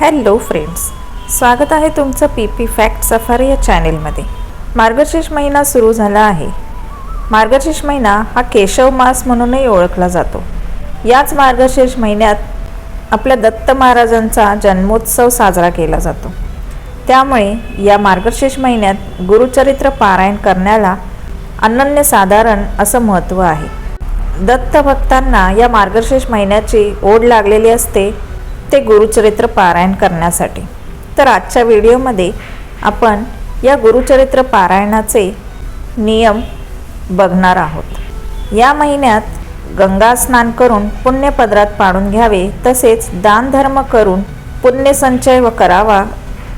Hello friends, स्वागत आहे तुमचं पी फॅक्ट सफारी या चॅनेलमध्ये। मार्गशीर्ष महिना सुरू झाला आहे। मार्गशीर्ष महिना हा केशव मास म्हणूनही ओळखला जातो। याच मार्गशीर्ष महिन्यात आपल्या दत्त महाराजांचा जन्मोत्सव साजरा केला जातो। त्यामुळे या मार्गशीर्ष महिन्यात गुरुचरित्र पारायण करण्याला अनन्यसाधारण असं महत्त्व आहे। दत्त भक्तांना या मार्गशीर्ष महिन्याची ओढ लागलेली असते ते गुरुचरित्र पारायण करण्यासाठी। तर आजच्या व्हिडिओमध्ये आपण या गुरुचरित्र पारायणाचे नियम बघणार आहोत। या महिन्यात गंगा स्नान करून पुण्य पदरात पाडून घ्यावे, तसेच दान धर्म करून पुण्य संचय करावा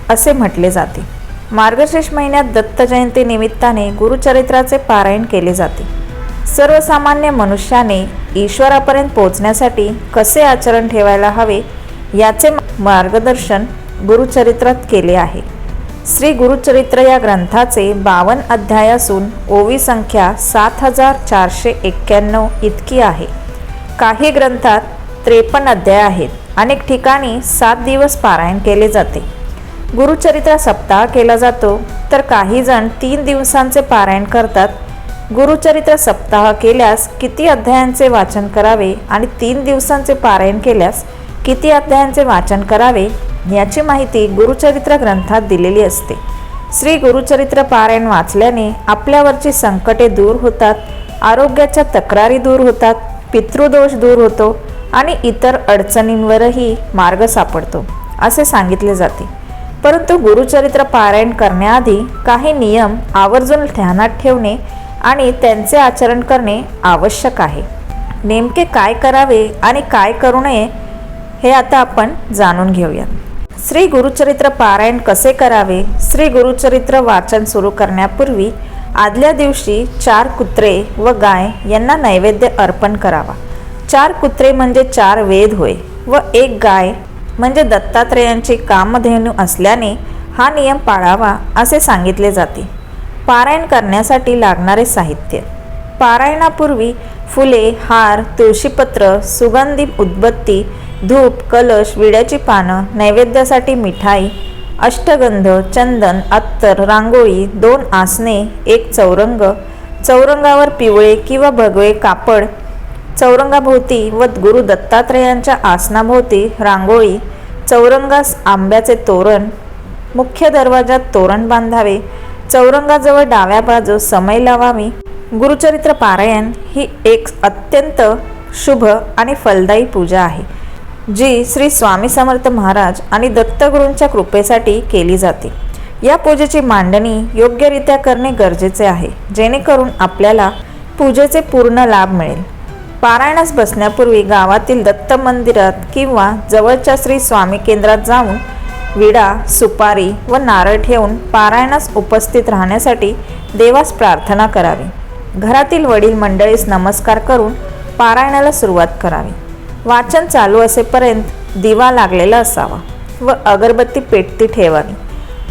असे म्हटले जाते। मार्गशीर्ष महिन्यात दत्त जयंती निमित्ताने गुरुचरित्राचे पारायण केले जाते। सर्वसामान्य मनुष्याने ईश्वरापर्यंत पोहोचण्यासाठी कसे आचरण ठेवायला हवे याचे मार्गदर्शन गुरुचरित्रात केले आहे। श्री गुरुचरित्र या ग्रंथाचे 52 अध्याय असून ओवी संख्या 7491 इतकी आहे। काही ग्रंथात 53 अध्याय आहेत। अनेक ठिकाणी 7 दिवस पारायण केले जाते। गुरुचरित्र सप्ताह केला जातो, तर काही जण 3 दिवसांचे पारायण करतात। गुरुचरित्र सप्ताह केल्यास किती अध्यायांचे वाचन करावे आणि 3 दिवसांचे पारायण केल्यास किती अध्यायांचे वाचन करावे याची माहिती गुरुचरित्र ग्रंथात दिलेली असते। श्री गुरुचरित्र पारायण वाचल्याने आपल्यावरची संकटे दूर होतात, आरोग्याच्या तक्रारी दूर होतात, पितृदोष दूर होतो आणि इतर अडचणींवरही मार्ग सापडतो असे सांगितले जाते। परंतु गुरुचरित्र पारायण करण्याआधी काही नियम आवर्जून ध्यानात ठेवणे आणि त्यांचे आचरण करणे आवश्यक आहे। नेमके काय करावे आणि काय करू नये हे आता आपण जाणून घेऊया। श्री गुरुचरित्र पारायण कसे करावे? श्री गुरुचरित्र वाचन सुरू करण्यापूर्वी आदल्या दिवशी 4 कुत्रे व गाय यांना नैवेद्य अर्पण करावा। 4 कुत्रे म्हणजे 4 वेद होय व 1 गाय म्हणजे दत्तात्रेयांची कामधेनू असल्याने हा नियम पाळावा असे सांगितले जाते। पारायण करण्यासाठी लागणारे साहित्य: पारायणापूर्वी फुले, हार, तुळशीपत्र, सुगंधी उदबत्ती, धूप, कलश, विड्याची पानं, नैवेद्यासाठी मिठाई, अष्टगंध, चंदन, अत्तर, रांगोळी, 2 आसने, 1 चौरंग, चौरंगावर पिवळे किंवा भगवे कापड, चौरंगाभोवती व गुरु दत्तात्रेयांच्या आसनाभोवती रांगोळी, चौरंगास आंब्याचे तोरण, मुख्य दरवाजात तोरण बांधावे, चौरंगाजवळ डाव्या बाजूस समय लावावी। गुरुचरित्र पारायण ही एक अत्यंत शुभ आणि फलदायी पूजा आहे, जी श्री स्वामी समर्थ महाराज आणि दत्तगुरूंच्या कृपेसाठी केली जाते। या पूजेची मांडणी योग्यरित्या करणे गरजेचे आहे, जेणेकरून आपल्याला पूजेचे पूर्ण लाभ मिळेल। पारायणास बसण्यापूर्वी गावातील दत्त मंदिरात किंवा जवळच्या श्री स्वामी केंद्रात जाऊन विडा, सुपारी व नारळ ठेवून पारायणास उपस्थित राहण्यासाठी देवास प्रार्थना करावी। घरातील वडील मंडळीस नमस्कार करून पारायणाला सुरुवात करावी। वाचन चालू असेपर्यंत दिवा लागलेला असावा व अगरबत्ती पेटती ठेवावी।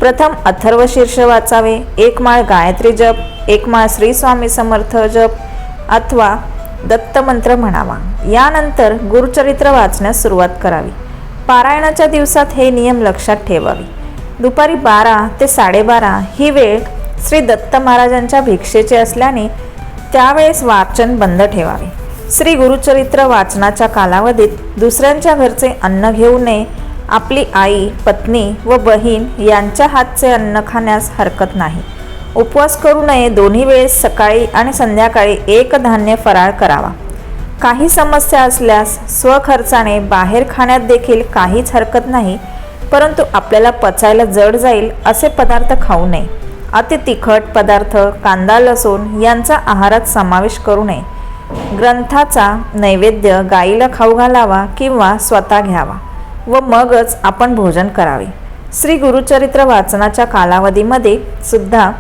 प्रथम अथर्वशीर्ष वाचावे, 1 माळ गायत्री जप, 1 माळ श्री स्वामी समर्थ जप अथवा दत्तमंत्र म्हणावा। यानंतर गुरुचरित्र वाचण्यास सुरुवात करावी। पारायणाच्या दिवसात हे नियम लक्षात ठेवावे। दुपारी 12 ते 12:30 ही वेळ श्री दत्त महाराजांच्या भिक्षेचे असल्याने त्यावेळेस वाचन बंद ठेवावे। श्री गुरुचरित्र वाचनाच्या कालावधीत दुसऱ्यांच्या घरचे अन्न घेऊ नये। आपली आई, पत्नी व बहीण यांच्या हातचे अन्न खाण्यास हरकत नाही। उपवास करू नये। दोन्ही वेळेस सकाळी आणि संध्याकाळी एक धान्य फराळ करावा। काही समस्या असल्यास स्वखर्चाने बाहेर खाण्यात देखील काहीच हरकत नाही, परंतु आपल्याला पचायला जड जाईल असे पदार्थ खाऊ नये। अति तिखट पदार्थ, कांदा, लसूण यांचा आहारात समावेश करू नये। ग्रंथाचा नैवेद्य गाईला खाऊ घालावा किंवा स्वतः घ्यावा व मगच आपण भोजन करावे। श्री गुरुचरित्र वाचनाच्या कालावधीमध्ये सुद्धा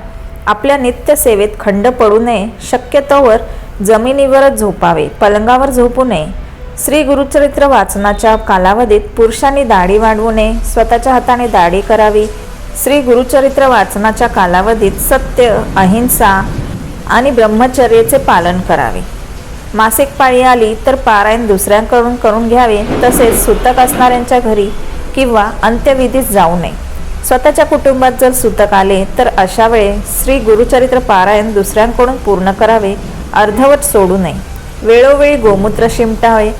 आपल्या नित्यसेवेत खंड पडू नये। शक्यतोवर जमिनीवरच झोपावे, पलंगावर झोपू नये। श्री गुरुचरित्र वाचनाच्या कालावधीत पुरुषांनी दाढी वाढवू नये, स्वतःच्या हाताने दाढी करावी। श्री गुरुचरित्र वाचनाच्या कालावधीत सत्य, अहिंसा आणि ब्रह्मचर्याचे पालन करावे। मासिक पाळी आली तर पारायण दुसऱ्यांकडून करून घ्यावे। तसेच सुतक असणाऱ्यांच्या घरी किंवा अंत्यविधीस जाऊ नये. स्वतःच्या कुटुंबात जर सूतक आले तर अशा वेळी श्री गुरुचरित्र पारायण दुसऱ्यांकडून पूर्ण करावे, अर्धवट सोडू नये. वेळोवेळी गोमूत्र शिंपटावे.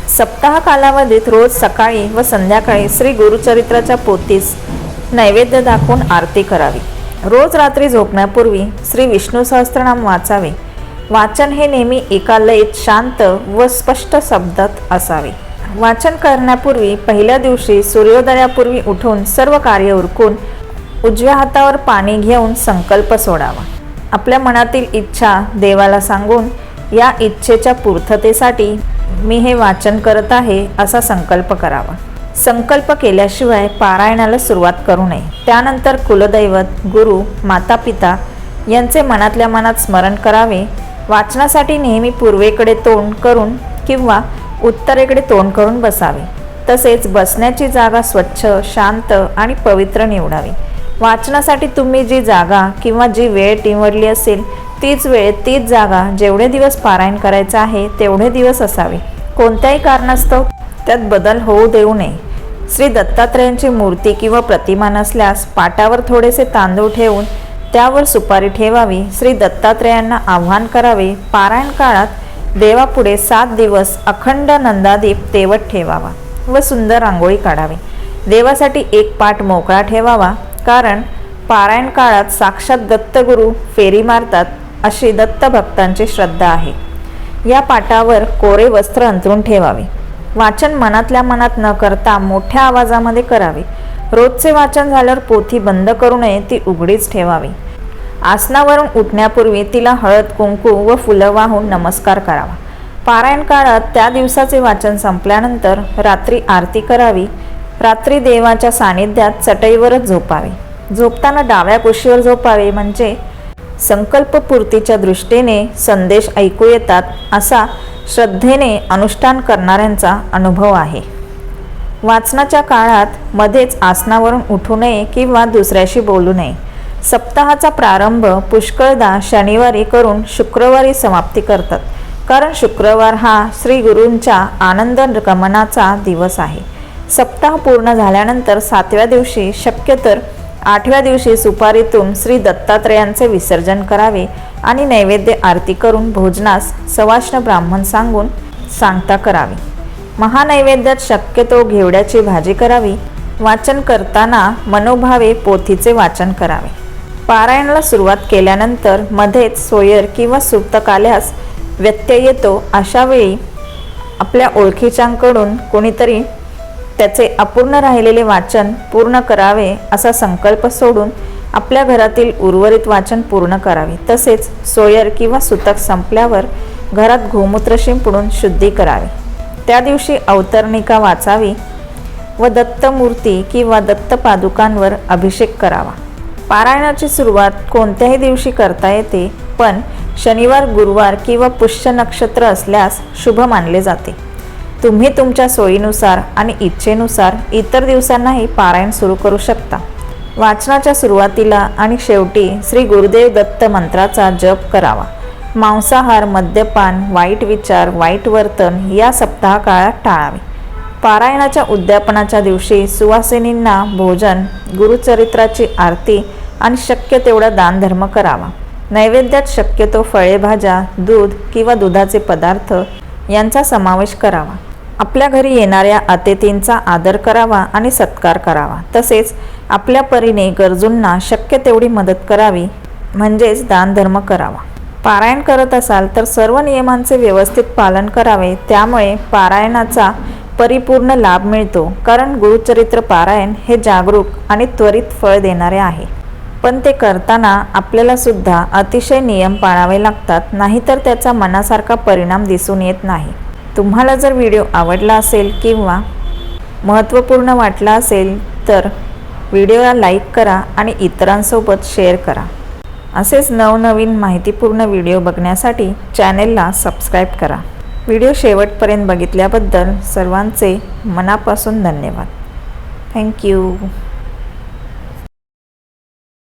सप्ताह कालावधीत रोज सकाळी व संध्याकाळी श्री गुरुचरित्राच्या पोथीस नैवेद्य दाखवून आरती करावी. रोज रात्री झोपण्यापूर्वी श्री विष्णू सहस्त्रनाम वाचावे. वाचन हे नेहमी एका लयीत शांत व स्पष्ट शब्दात असावे. वाचन करण्यापूर्वी पहिल्या दिवशी सूर्योदयापूर्वी उठून सर्व कार्य उरकून उजव्या हातावर पाणी घेऊन संकल्प सोडावा. आपल्या मनातील इच्छा देवाला सांगून या इच्छेच्या पूर्ततेसाठी मी हे वाचन करत आहे असा संकल्प करावा. संकल्प केल्याशिवाय पारायणाला सुरुवात करू नये. त्यानंतर कुलदैवत, गुरु, माता पिता यांचे मनातल्या मनात स्मरण करावे. वाचनासाठी नेहमी पूर्वेकडे तोंड करून किंवा उत्तरेकडे तोंड करून बसावे. तसेच बसण्याची जागा स्वच्छ, शांत आणि पवित्र निवडावी. वाचनासाठी तुम्ही जी जागा किंवा जी वेळ निवडली असेल तीच वेळ, तीच जागा जेवढे दिवस पारायण करायचं आहे तेवढे दिवस असावे. कोणत्याही कारणास्तव त्यात बदल होऊ देऊ नये. श्री दत्तात्रेयांची मूर्ती किंवा प्रतिमा नसल्यास पाटावर थोडेसे तांदूळ ठेवून त्यावर सुपारी ठेवावी. श्री दत्तात्रेयांना आवाहन करावे. पारायण काळात देवापुढे 7 दिवस अखंड नंदादीप तेवत ठेवावा व सुंदर रांगोळी काढावी. देवासाठी एक पाट मोकळा ठेवावा, कारण पारायण काळात साक्षात दत्तगुरू फेरी मारतात अशी दत्तभक्तांची श्रद्धा आहे. या पाटावर कोरे वस्त्र अंथरून ठेवावे. वाचन मनातल्या मनात न करता मोठ्या आवाजामध्ये करावे. रोजचे वाचन झाल्यावर पोथी बंद करू नये, ती उघडीच ठेवावी. आसनावरून उठण्यापूर्वी तिला हळद, कुंकू व फुलं वाहून नमस्कार करावा. पारायण काळात त्या दिवसाचे वाचन संपल्यानंतर रात्री आरती करावी. रात्री देवाच्या सानिध्यात चटईवरच झोपावे. झोपताना डाव्या कुशीवर झोपावे, म्हणजे संकल्पपूर्तीच्या दृष्टीने संदेश ऐकू येतात असा श्रद्धेने अनुष्ठान करणाऱ्यांचा अनुभव आहे. वाचनाच्या काळात मध्येच आसनावरून उठू नये किंवा दुसऱ्याशी बोलू नये. सप्ताहाचा प्रारंभ पुष्कळदा शनिवारी करून शुक्रवारी समाप्ती करतात, कारण शुक्रवार हा श्री गुरूंच्या आनंद गमनाचा दिवस आहे. सप्ताह पूर्ण झाल्यानंतर 7व्या दिवशी, शक्यतर 8व्या दिवशी सुपारीतून श्री दत्तात्रेयांचे विसर्जन करावे आणि नैवेद्य आरती करून भोजनास सवाष्ण ब्राह्मण सांगून सांगता करावी. महानैवेद्यात शक्यतो घेवड्याची भाजी करावी. वाचन करताना मनोभावे पोथीचे वाचन करावे. पारायणाला सुरुवात केल्यानंतर मध्येच सोयर किंवा सुप्तक आल्यास व्यत्यय येतो. अशा वेळी आपल्या ओळखीच्यांकडून कोणीतरी त्याचे अपूर्ण राहिलेले वाचन पूर्ण करावे असा संकल्प सोडून आपल्या घरातील उर्वरित वाचन पूर्ण करावे. तसेच सोयर किंवा सुतक संपल्यावर घरात गोमूत्र शिंपडून शुद्धी करावी. त्या दिवशी अवतरणिका वाचावी व दत्तमूर्ती किंवा दत्तपादुकांवर अभिषेक करावा. पारायणाची सुरुवात कोणत्याही दिवशी करता येते, पण शनिवार, गुरुवार किंवा पुष्य नक्षत्र असल्यास शुभ मानले जाते. तुम्ही तुमच्या सोयीनुसार आणि इच्छेनुसार इतर दिवसांनाही पारायण सुरू करू शकता. वाचनाच्या सुरुवातीला आणि शेवटी श्री गुरुदेव दत्त मंत्राचा जप करावा. मांसाहार, मद्यपान, वाईट विचार, वाईट वर्तन या सप्ताह काळात टाळावे. पारायणाच्या उद्यापनाच्या दिवशी सुवासिनींना भोजन, गुरुचरित्राची आरती आणि शक्य तेवढा दानधर्म करावा. नैवेद्यात शक्यतो फळे, भाज्या, दूध किंवा दुधाचे पदार्थ यांचा समावेश करावा. आपल्या घरी येणाऱ्या अतिथींचा आदर करावा आणि सत्कार करावा. तसेच आपल्या परीने गरजूंना शक्य तेवढी मदत करावी, म्हणजेच दानधर्म करावा. पारायण करत असाल तर सर्व नियमांचे व्यवस्थित पालन करावे. त्यामुळे पारायणाचा परिपूर्ण लाभ मिळतो, कारण गुरुचरित्र पारायण हे जागरूक आणि त्वरित फळ देणारे आहे. पण ते करताना आपल्याला सुद्धा अतिशय नियम पाळावे लागतात, नाहीतर त्याचा मनासारखा परिणाम दिसून येत नाही. तुम्हाला जर व्हिडिओ आवडला असेल किंवा महत्त्वपूर्ण वाटला असेल तर व्हिडिओला लाईक करा आणि इतरांसोबत शेअर करा. असेच नवनवीन माहितीपूर्ण व्हिडिओ बघण्यासाठी चॅनेलला सबस्क्राईब करा. व्हिडिओ शेवटपर्यंत बघितल्याबद्दल सर्वांचे मनापासून धन्यवाद. थँक्यू.